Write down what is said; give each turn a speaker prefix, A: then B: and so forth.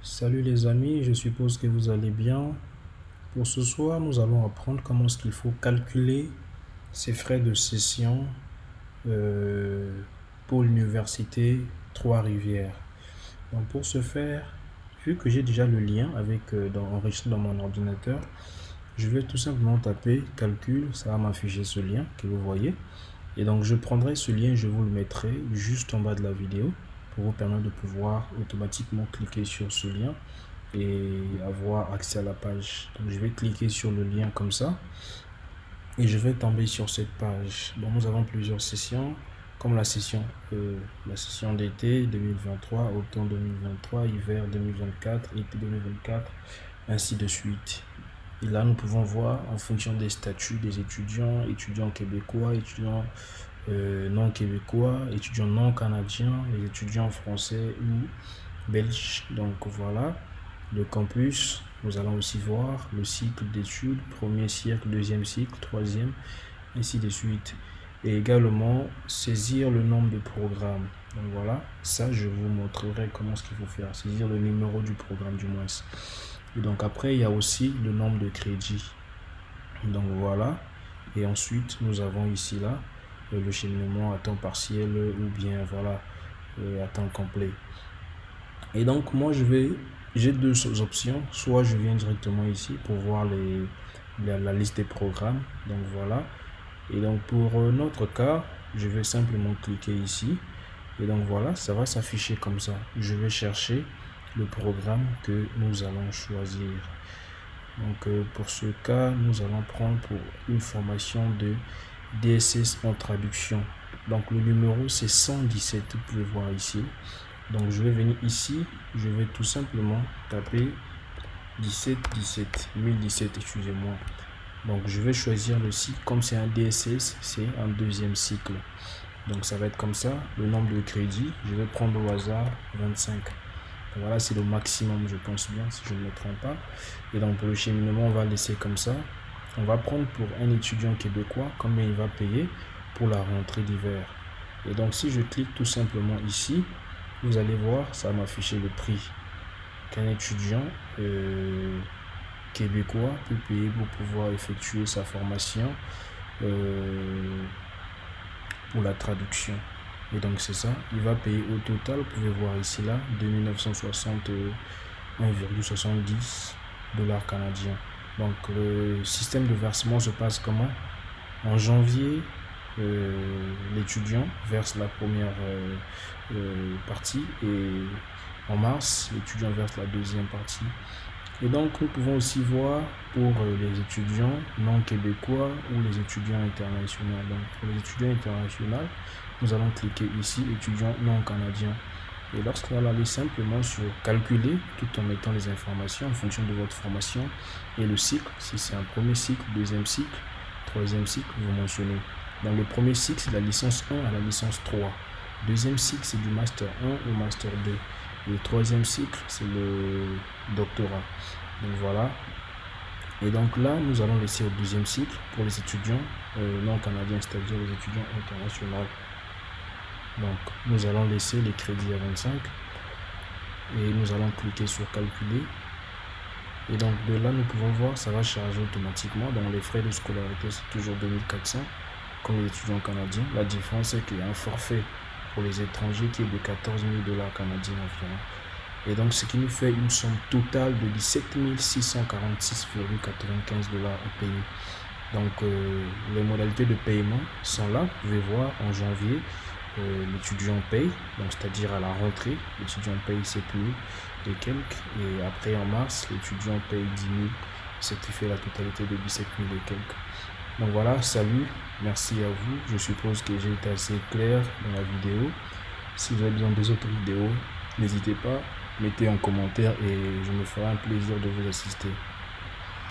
A: Salut les amis, je suppose que vous allez bien. Pour ce soir, nous allons apprendre comment est-ce qu'il faut calculer ses frais de session euh, pour l'université Trois-Rivières. Donc pour ce faire, vu que j'ai déjà le lien enregistré dans mon ordinateur, je vais tout simplement taper calcul, ça va m'afficher ce lien que vous voyez. Et donc je prendrai ce lien, je vous le mettrai juste en bas de la vidéo pour vous permettre de pouvoir automatiquement cliquer sur ce lien et avoir accès à la page. Donc je vais cliquer sur le lien comme ça et je vais tomber sur cette page. Bon, nous avons plusieurs sessions comme la session d'été 2023, automne 2023, hiver 2024, été 2024, ainsi de suite. Et là, nous pouvons voir en fonction des statuts des étudiants, étudiants québécois, étudiants non québécois, étudiants non canadiens, les étudiants français ou belges. Donc voilà, le campus, nous allons aussi voir le cycle d'études, premier cycle, deuxième cycle, troisième, ainsi de suite. Et également saisir le nombre de programmes. Donc voilà, ça je vous montrerai comment ce qu'il faut faire, saisir le numéro du programme du moins. Et donc après, il y a aussi le nombre de crédits. Donc voilà, et ensuite nous avons ici là le cheminement à temps partiel ou bien voilà à temps complet. Et donc moi j'ai deux options, soit je viens directement ici pour voir la liste des programmes. Donc voilà, et donc pour notre cas, je vais simplement cliquer ici et donc voilà, ça va s'afficher comme ça. Je vais chercher le programme que nous allons choisir. Donc pour ce cas, nous allons prendre pour une formation de DSS en traduction. Donc le numéro c'est 117, vous pouvez voir ici. Donc je vais venir ici, je vais tout simplement taper 1017, excusez-moi. Donc je vais choisir le cycle, comme c'est un DSS, c'est un deuxième cycle. Donc ça va être comme ça, le nombre de crédits, je vais prendre au hasard 25. Voilà, c'est le maximum, je pense bien, si je ne me trompe pas. Et donc pour le cheminement, on va laisser comme ça. On va prendre pour un étudiant québécois combien il va payer pour la rentrée d'hiver. Et donc si je clique tout simplement ici, vous allez voir, ça va m'afficher le prix qu'un étudiant québécois peut payer pour pouvoir effectuer sa formation pour la traduction. Et donc c'est ça, il va payer au total, vous pouvez voir ici là, 2961,70 dollars canadiens. Donc le système de versement se passe comment? En janvier, l'étudiant verse la première partie et en mars, l'étudiant verse la deuxième partie. Et donc nous pouvons aussi voir pour les étudiants non québécois ou les étudiants internationaux. Donc pour les étudiants internationaux, nous allons cliquer ici étudiants non canadiens. Et lorsqu'on va aller simplement sur calculer tout en mettant les informations en fonction de votre formation et le cycle, si c'est un premier cycle, deuxième cycle, troisième cycle, vous mentionnez. Donc le premier cycle c'est la licence 1 à la licence 3. Deuxième cycle c'est du master 1 au master 2. Le troisième cycle c'est le doctorat. Donc voilà. Et donc là nous allons laisser au deuxième cycle pour les étudiants non canadiens, c'est-à-dire les étudiants internationaux. Donc nous allons laisser les crédits à 25 et nous allons cliquer sur calculer. Et donc de là nous pouvons voir ça va charger automatiquement. Donc les frais de scolarité c'est toujours 2400 comme les étudiants canadiens. La différence c'est qu'il y a un forfait pour les étrangers qui est de 14 000 dollars canadiens environ. Et donc ce qui nous fait une somme totale de 17 646,95 dollars à payer. Donc les modalités de paiement sont là. Vous pouvez voir en janvier l'étudiant paye, donc c'est-à-dire à la rentrée, l'étudiant paye 7 000 et quelques, et après en mars, l'étudiant paye 10 000, ce qui fait la totalité de 17 000 et quelques. Donc voilà, salut, merci à vous, je suppose que j'ai été assez clair dans la vidéo. Si vous avez besoin des autres vidéos, n'hésitez pas, mettez en commentaire et je me ferai un plaisir de vous assister.